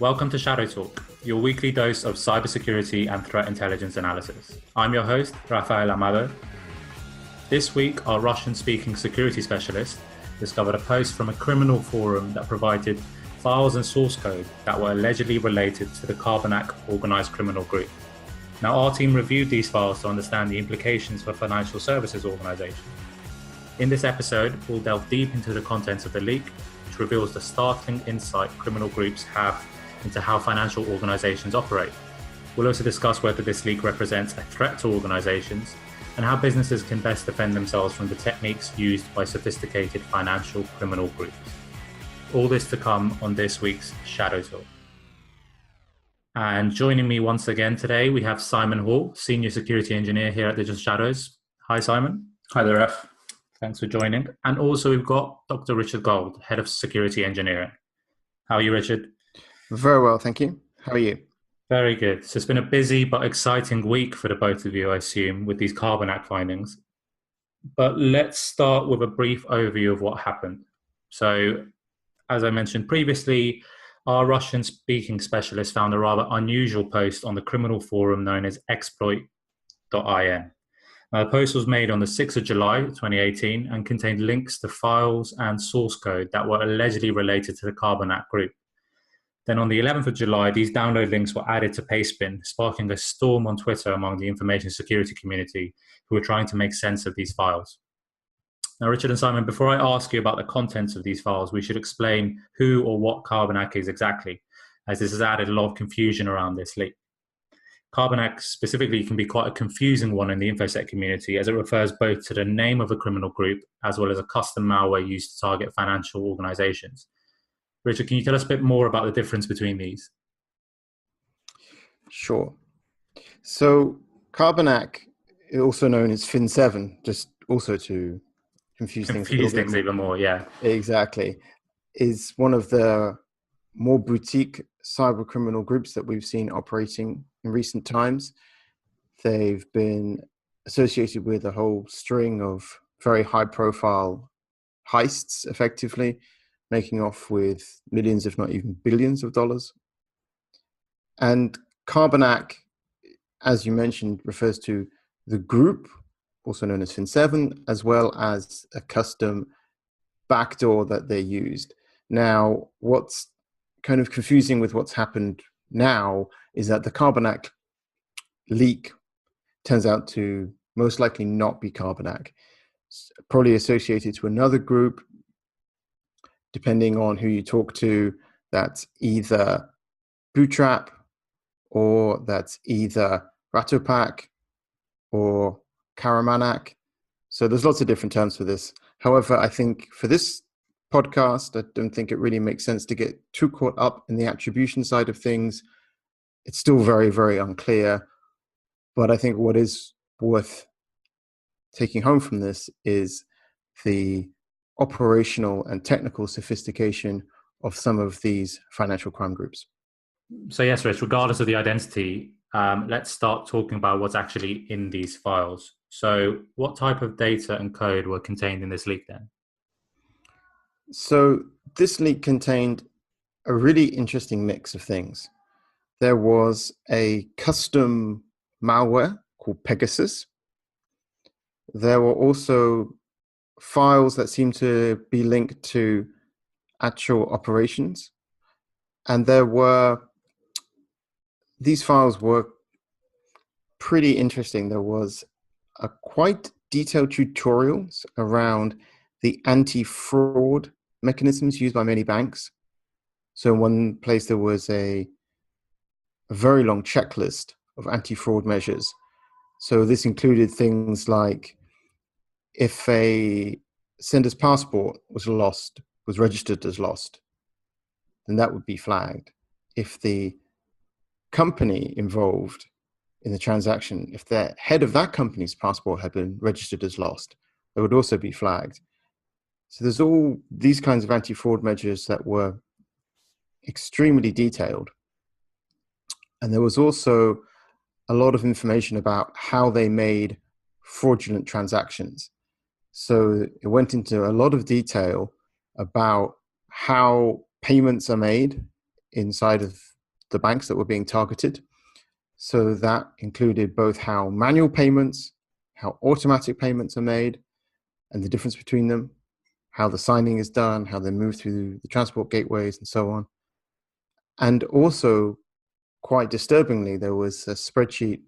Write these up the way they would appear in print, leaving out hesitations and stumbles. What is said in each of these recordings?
Welcome to Shadow Talk, your weekly dose of cybersecurity and threat intelligence analysis. I'm your host, Rafael Amado. This week, our Russian-speaking security specialist discovered a post from a criminal forum that provided files and source code that were allegedly related to the Carbanak organized criminal group. Now, our team reviewed these files to understand the implications for financial services organizations. In this episode, we'll delve deep into the contents of the leak, which reveals the startling insight criminal groups have into how financial organizations operate. We'll also discuss whether this leak represents a threat to organizations and how businesses can best defend themselves from the techniques used by sophisticated financial criminal groups. All this to come on this week's Shadow Talk. And joining me once again today, we have Simon Hall, Senior Security Engineer here at Digital Shadows. Hi, Simon. Hi there, Raf. Thanks for joining. And also we've got Dr. Richard Gold, Head of Security Engineering. How are you, Richard? Very well, thank you. How are you? Very good. So it's been a busy but exciting week for the both of you, I assume, with these Carbanak findings. But let's start with a brief overview of what happened. So, as I mentioned previously, our Russian-speaking specialist found a rather unusual post on the criminal forum known as exploit.in. Now, the post was made on the 6th of July, 2018, and contained links to files and source code that were allegedly related to the Carbanak group. Then on the 11th of July, these download links were added to Pastebin, sparking a storm on Twitter among the information security community who were trying to make sense of these files. Now, Richard and Simon, before I ask you about the contents of these files, we should explain who or what Carbanak is exactly, as this has added a lot of confusion around this leak. Carbanak specifically can be quite a confusing one in the InfoSec community, as it refers both to the name of a criminal group as well as a custom malware used to target financial organizations. Richard, can you tell us a bit more about the difference between these? Sure. So Carbanak, also known as Fin7, just also to confuse things even more, yeah. Exactly. Is one of the more boutique cyber criminal groups that we've seen operating in recent times. They've been associated with a whole string of very high profile heists, effectively, making off with millions, if not even billions of dollars. And Carbanak, as you mentioned, refers to the group, also known as Fin7, as well as a custom backdoor that they used. Now, what's kind of confusing with what's happened now is that the Carbanak leak turns out to most likely not be Carbanak. It's probably associated to another group. Depending on who you talk to, that's either Bootstrap or that's either Ratopak or Carbanak. So there's lots of different terms for this. However, I think for this podcast, I don't think it really makes sense to get too caught up in the attribution side of things. It's still very, very unclear. But I think what is worth taking home from this is the operational and technical sophistication of some of these financial crime groups. So yes, Rich, regardless of the identity, let's start talking about what's actually in these files. So what type of data and code were contained in this leak then? So this leak contained a really interesting mix of things. There was a custom malware called Pegasus. There were also files that seem to be linked to actual operations. And these files were pretty interesting. There was a quite detailed tutorials around the anti-fraud mechanisms used by many banks. So in one place, there was a very long checklist of anti-fraud measures. So this included things like if a sender's passport was registered as lost, then that would be flagged. If the company involved in the transaction, if the head of that company's passport had been registered as lost, it would also be flagged. So there's all these kinds of anti-fraud measures that were extremely detailed. And there was also a lot of information about how they made fraudulent transactions. So it went into a lot of detail about how payments are made inside of the banks that were being targeted. So that included both how manual payments, how automatic payments are made, and the difference between them, how the signing is done, how they move through the transport gateways, and so on. And also, quite disturbingly, there was a spreadsheet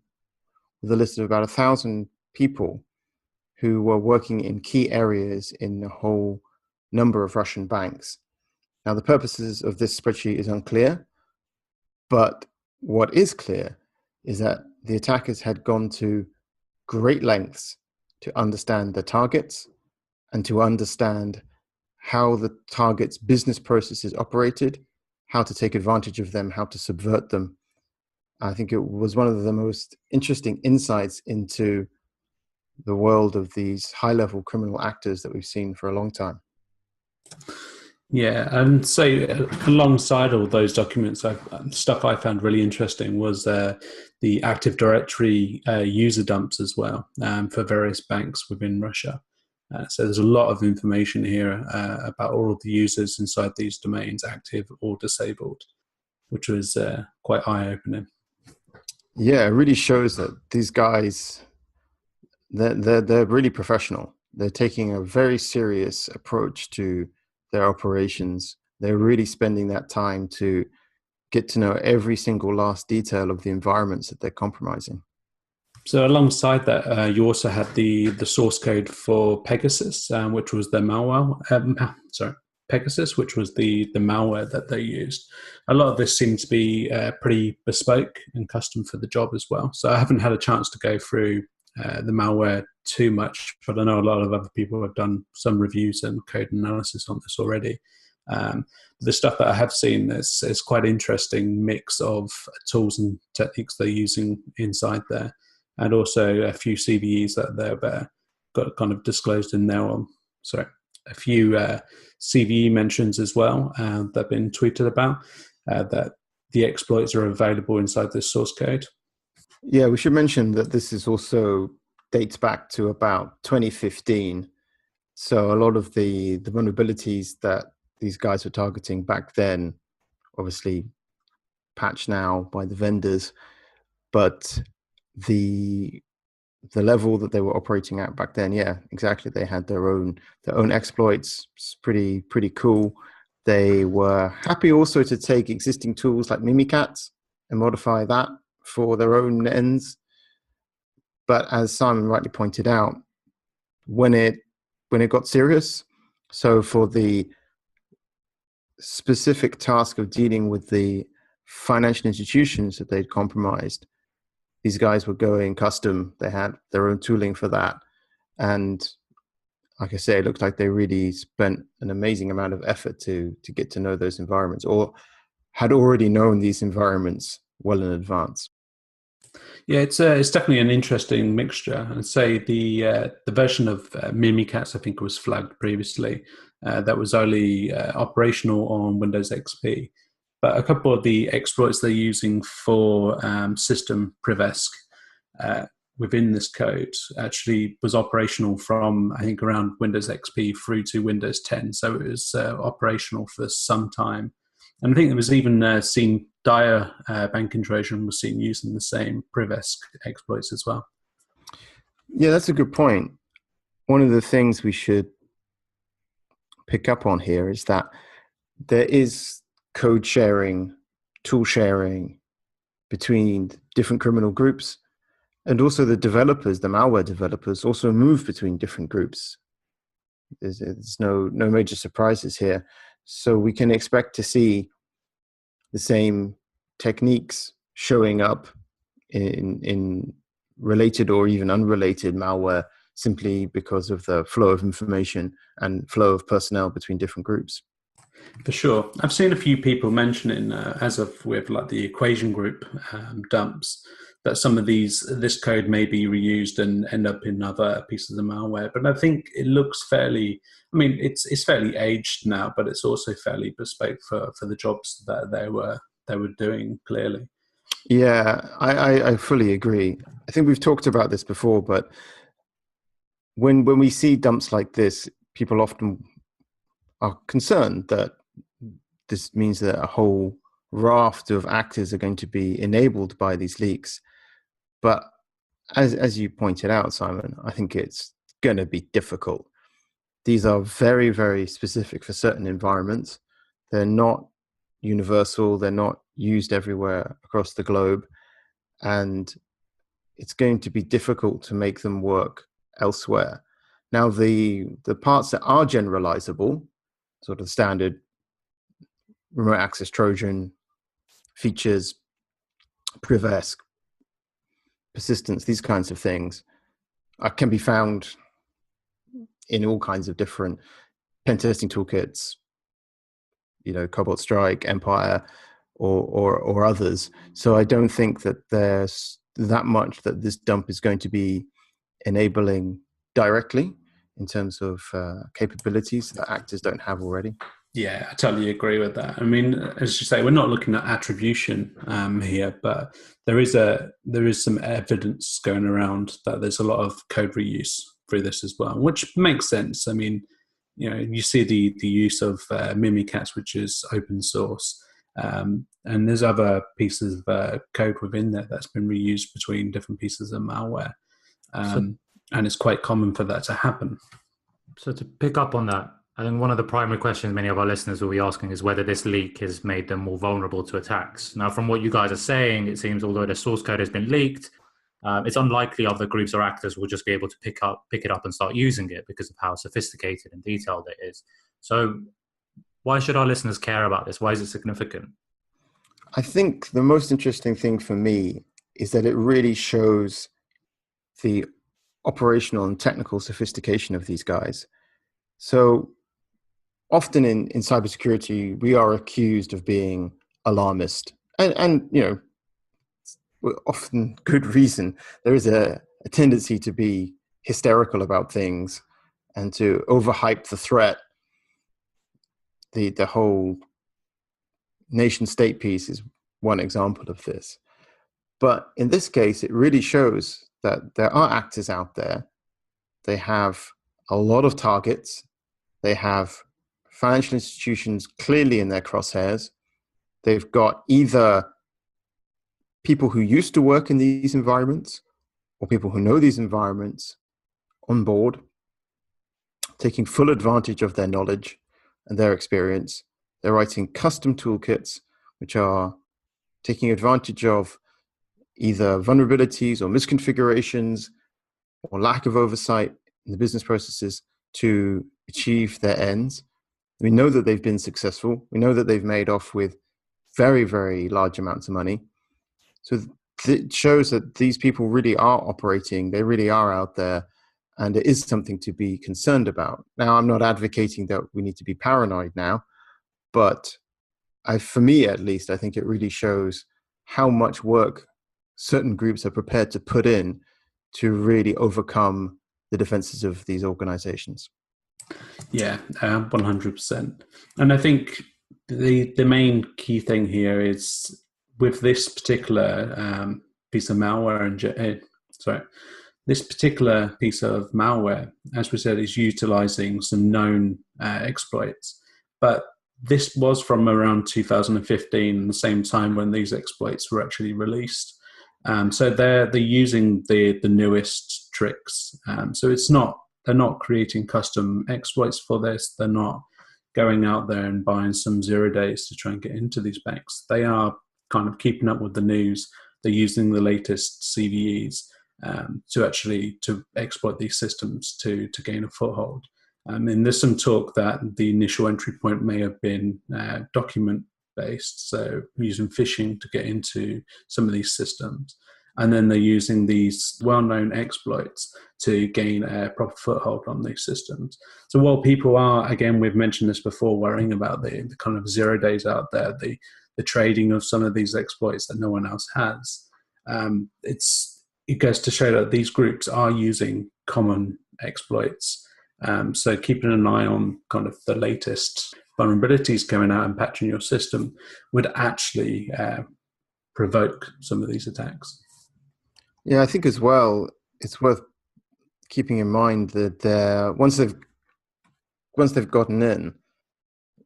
with a list of about 1,000 people who were working in key areas in a whole number of Russian banks. Now, the purposes of this spreadsheet is unclear, but what is clear is that the attackers had gone to great lengths to understand the targets and to understand how the target's business processes operated, how to take advantage of them, how to subvert them. I think it was one of the most interesting insights into the world of these high-level criminal actors that we've seen for a long time. Yeah, and so alongside all those documents, stuff I found really interesting was the Active Directory user dumps as well for various banks within Russia. So there's a lot of information here about all of the users inside these domains, active or disabled, which was quite eye-opening. Yeah, it really shows that these guys, they're really professional. They're taking a very serious approach to their operations. They're really spending that time to get to know every single last detail of the environments that they're compromising. So alongside that, you also had the source code for Pegasus, which was the malware. Pegasus, which was the malware that they used. A lot of this seemed to be pretty bespoke and custom for the job as well. So I haven't had a chance to go through the malware too much, but I know a lot of other people have done some reviews and code analysis on this already. The stuff that I have seen is quite interesting mix of tools and techniques they're using inside there, and also a few CVEs that they've got kind of disclosed in there. A few CVE mentions as well that have been tweeted about that the exploits are available inside this source code. Yeah, we should mention that this is also dates back to about 2015. So a lot of the vulnerabilities that these guys were targeting back then, obviously patched now by the vendors, but the level that they were operating at back then, yeah, exactly. They had their own exploits. It's pretty cool. They were happy also to take existing tools like Mimikatz and modify that for their own ends. But as Simon rightly pointed out, when it got serious, so for the specific task of dealing with the financial institutions that they'd compromised, these guys were going custom. They had their own tooling for that. And like I say, it looked like they really spent an amazing amount of effort to get to know those environments, or had already known these environments well in advance. Yeah, it's definitely an interesting mixture. And say the version of Mimikatz, I think, was flagged previously. That was only operational on Windows XP. But a couple of the exploits they're using for system Privesk within this code actually was operational from, I think, around Windows XP through to Windows 10. So it was operational for some time. And I think there was even seen Dire bank intrusion was seen using the same Privesk exploits as well. Yeah, that's a good point. One of the things we should pick up on here is that there is code sharing, tool sharing between different criminal groups, and also the developers, the malware developers, also move between different groups. There's no major surprises here. So we can expect to see the same techniques showing up in related or even unrelated malware, simply because of the flow of information and flow of personnel between different groups. For sure. I've seen a few people mentioning, as of with like the equation group dumps, that some of this code may be reused and end up in other pieces of malware. But I think it looks fairly, I mean, it's fairly aged now, but it's also fairly bespoke for the jobs that they were doing, clearly. Yeah, I fully agree. I think we've talked about this before, but when we see dumps like this, people often are concerned that this means that a whole raft of actors are going to be enabled by these leaks. But as you pointed out, Simon, I think it's going to be difficult. These are very, very specific for certain environments. They're not universal. They're not used everywhere across the globe. And it's going to be difficult to make them work elsewhere. Now, the parts that are generalizable, sort of standard remote access Trojan features, Privask, persistence, these kinds of things, can be found in all kinds of different pen testing toolkits, Cobalt Strike, Empire, or others. So I don't think that there's that much that this dump is going to be enabling directly in terms of capabilities that actors don't have already. Yeah, I totally agree with that. I mean, as you say, we're not looking at attribution here, but there is some evidence going around that there's a lot of code reuse through this as well, which makes sense. I mean, you see the use of Mimikatz, which is open source, and there's other pieces of code within there that's been reused between different pieces of malware, and it's quite common for that to happen. So to pick up on that, I think one of the primary questions many of our listeners will be asking is whether this leak has made them more vulnerable to attacks. Now, from what you guys are saying, it seems although the source code has been leaked, it's unlikely other groups or actors will just be able to pick it up and start using it because of how sophisticated and detailed it is. So why should our listeners care about this? Why is it significant? I think the most interesting thing for me is that it really shows the operational and technical sophistication of these guys. So often in cybersecurity, we are accused of being alarmist, and often good reason. There is a tendency to be hysterical about things and to overhype the threat. The whole nation state piece is one example of this. But in this case, it really shows that there are actors out there. They have a lot of targets. They have financial institutions clearly in their crosshairs. They've got either people who used to work in these environments or people who know these environments on board, taking full advantage of their knowledge and their experience. They're writing custom toolkits, which are taking advantage of either vulnerabilities or misconfigurations or lack of oversight in the business processes to achieve their ends. We know that they've been successful. We know that they've made off with very, very large amounts of money. So it shows that these people really are operating. They really are out there. And it is something to be concerned about. Now, I'm not advocating that we need to be paranoid now, but for me at least, I think it really shows how much work certain groups are prepared to put in to really overcome the defenses of these organizations. Yeah, 100%. And I think the main key thing here is with this particular piece of malware, this particular piece of malware, as we said, is utilizing some known exploits. But this was from around 2015, the same time when these exploits were actually released. So they're using the newest tricks. So they're not creating custom exploits for this. They're not going out there and buying some 0 days to try and get into these banks. They are kind of keeping up with the news. They're using the latest CVEs to exploit these systems to gain a foothold. And there's some talk that the initial entry point may have been document based, so using phishing to get into some of these systems. And then they're using these well-known exploits to gain a proper foothold on these systems. So while people are, again, we've mentioned this before, worrying about the kind of 0 days out there, the trading of some of these exploits that no one else has, it goes to show that these groups are using common exploits. So keeping an eye on kind of the latest vulnerabilities coming out and patching your system would actually provoke some of these attacks. Yeah, I think as well, it's worth keeping in mind that once they've gotten in,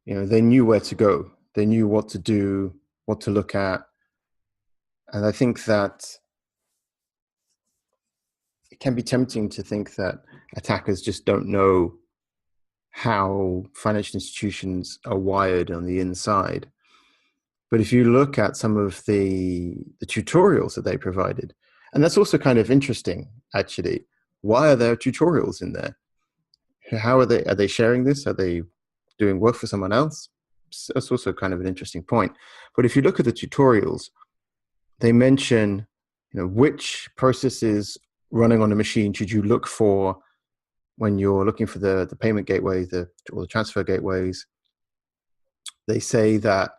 they knew where to go. They knew what to do what to look at. And I think that it can be tempting to think that attackers just don't know how financial institutions are wired on the inside. But if you look at some of the tutorials that they provided, and that's also kind of interesting, actually. Why are there tutorials in there? How are they sharing this? Are they doing work for someone else? So that's also kind of an interesting point. But if you look at the tutorials, they mention, which processes running on a machine should you look for when you're looking for the payment gateway, or the transfer gateways. They say that,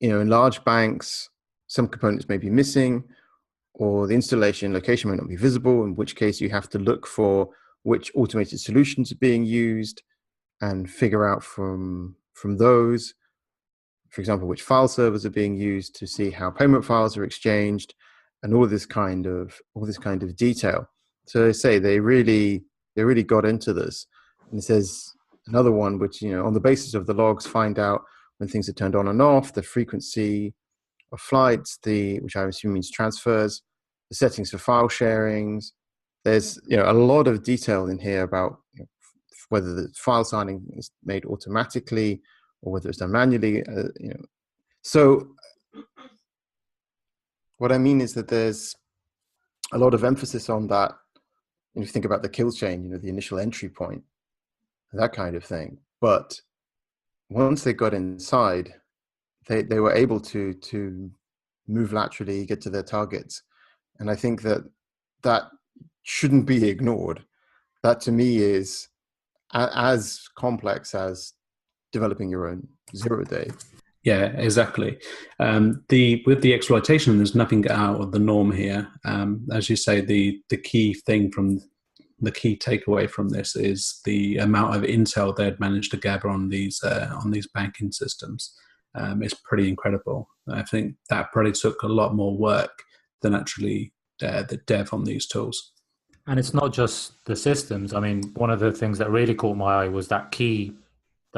in large banks, some components may be missing, or the installation location may not be visible, in which case you have to look for which automated solutions are being used and figure out from those, for example, which file servers are being used to see how payment files are exchanged, and all this kind of detail. So they say they really got into this. And it says another one, which, on the basis of the logs, find out when things are turned on and off, the frequency of flights, which I assume means transfers, the settings for file sharings. There's a lot of detail in here about whether the file signing is made automatically or whether it's done manually. So what I mean is that there's a lot of emphasis on that. If you think about the kill chain, the initial entry point, that kind of thing. But once they got inside, they were able to move laterally, get to their targets. And I think that shouldn't be ignored. That, to me, is as complex as developing your own zero-day. Yeah, exactly. With the exploitation, there's nothing out of the norm here. As you say, the key takeaway from this is the amount of intel they'd managed to gather on these banking systems. It's pretty incredible. I think that probably took a lot more work than actually the dev on these tools. And it's not just the systems. I mean, one of the things that really caught my eye was that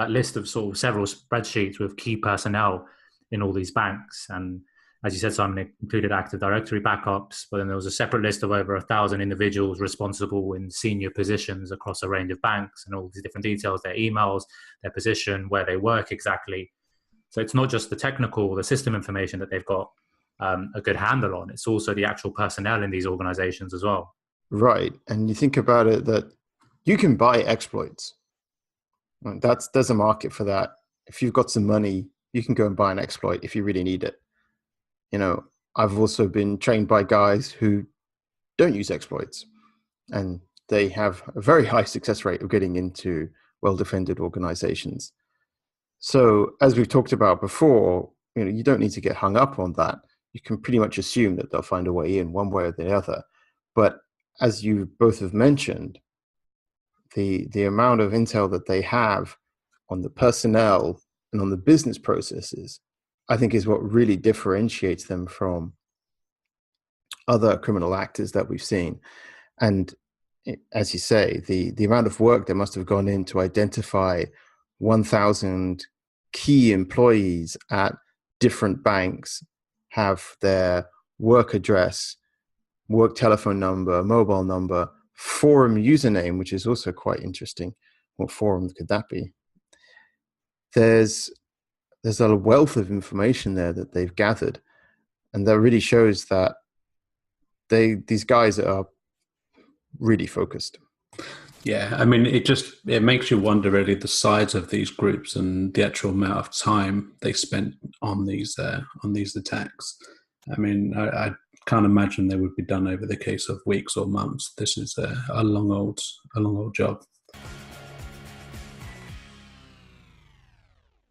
list of sort of several spreadsheets with key personnel in all these banks. And as you said, Simon, it included Active Directory backups, but then there was a separate list of over 1,000 individuals responsible in senior positions across a range of banks, and all these different details, their emails, their position, where they work exactly. So it's not just the technical, the system information that they've got a good handle on. It's also the actual personnel in these organizations as well. Right. And you think about it, that you can buy exploits. There's a market for that. If you've got some money, you can go and buy an exploit if you really need it. I've also been trained by guys who don't use exploits, and they have a very high success rate of getting into well-defended organizations. So as we've talked about before, you don't need to get hung up on that. You can pretty much assume that they'll find a way in one way or the other. But as you both have mentioned, the amount of intel that they have on the personnel and on the business processes, I think, is what really differentiates them from other criminal actors that we've seen. And as you say, the amount of work that must have gone in to identify 1,000 key employees at different banks, have their work address, work telephone number, mobile number, forum username, which is also quite interesting. What forum could that be? There's a wealth of information there that they've gathered, and that really shows that these guys are really focused. Yeah, I mean, it makes you wonder really the size of these groups and the actual amount of time they spent on these attacks. I mean, I can't imagine they would be done over the case of weeks or months. This is a long old job.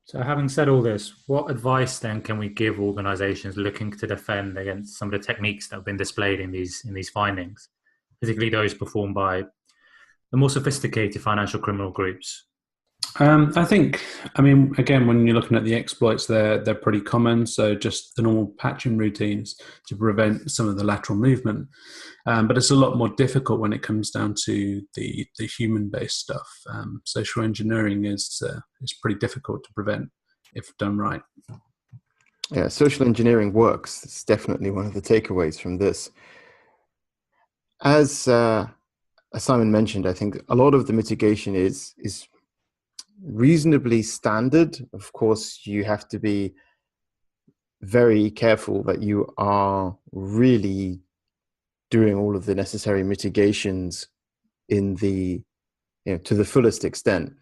So having said all this, what advice then can we give organizations looking to defend against some of the techniques that have been displayed in these findings, particularly those performed by the more sophisticated financial criminal groups? I think, again, when you're looking at the exploits, they're pretty common. So just the normal patching routines to prevent some of the lateral movement. But it's a lot more difficult when it comes down to the human-based stuff. Social engineering is pretty difficult to prevent if done right. Yeah, social engineering works. It's definitely one of the takeaways from this. As Simon mentioned, I think a lot of the mitigation is reasonably standard. Of course, you have to be very careful that you are really doing all of the necessary mitigations in the, to the fullest extent.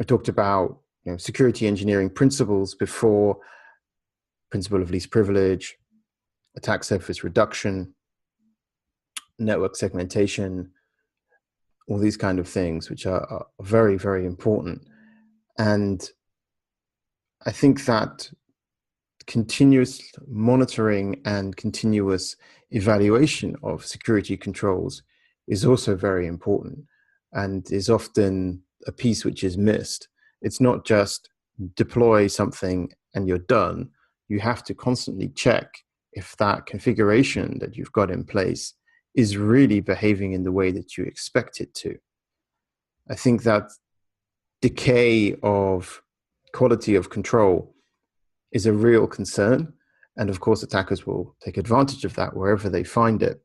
I talked about security engineering principles before: principle of least privilege, attack surface reduction, network segmentation, all these kind of things, which are very, very important. And I think that continuous monitoring and continuous evaluation of security controls is also very important, and is often a piece which is missed. It's not just deploy something and you're done. You have to constantly check if that configuration that you've got in place is really behaving in the way that you expect it to. I think that decay of quality of control is a real concern. And of course, attackers will take advantage of that wherever they find it.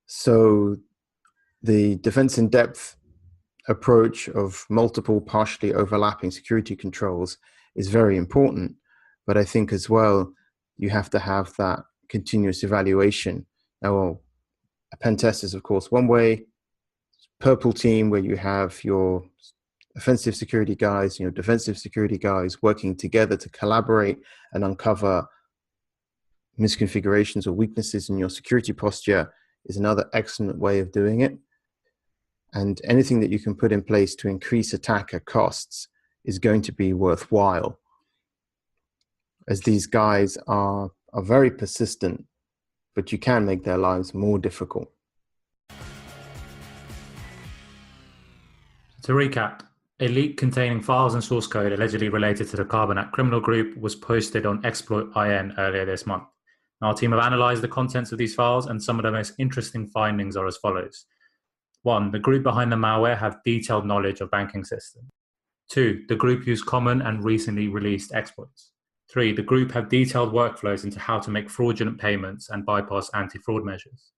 So the defense in depth approach of multiple partially overlapping security controls is very important. But I think as well, you have to have that continuous evaluation. Now, a pen test is, of course, one way. Purple team, where you have your offensive security guys, defensive security guys working together to collaborate and uncover misconfigurations or weaknesses in your security posture, is another excellent way of doing it. And anything that you can put in place to increase attacker costs is going to be worthwhile, as these guys are very persistent, but you can make their lives more difficult. To recap, a leak containing files and source code allegedly related to the Carbanak criminal group was posted on Exploit.in earlier this month. Our team have analysed the contents of these files, and some of the most interesting findings are as follows. 1. The group behind the malware have detailed knowledge of banking systems. 2. The group use common and recently released exploits. 3. The group have detailed workflows into how to make fraudulent payments and bypass anti-fraud measures.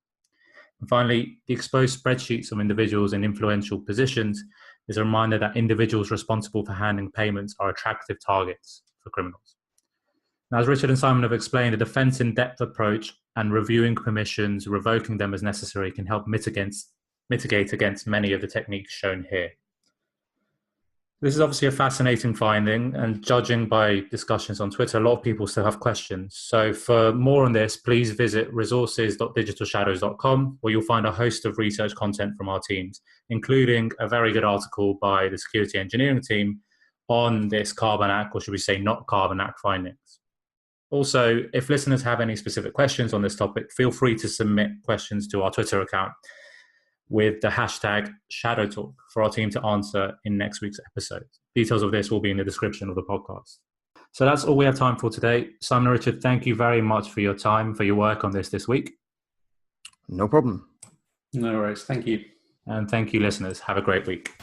And finally, the exposed spreadsheets of individuals in influential positions is a reminder that individuals responsible for handling payments are attractive targets for criminals. Now, as Richard and Simon have explained, a defense in depth approach and reviewing permissions, revoking them as necessary, can help mitigate against many of the techniques shown here. This is obviously a fascinating finding, and judging by discussions on Twitter, a lot of people still have questions. So for more on this, please visit resources.digitalshadows.com, where you'll find a host of research content from our teams, including a very good article by the security engineering team on this Carbanak, or should we say not Carbanak, findings. Also, if listeners have any specific questions on this topic, feel free to submit questions to our Twitter account with the hashtag ShadowTalk for our team to answer in next week's episode. Details of this will be in the description of the podcast. So that's all we have time for today. Simon and Richard, thank you very much for your time, for your work on this week. No problem. No worries. Thank you. And thank you, listeners. Have a great week.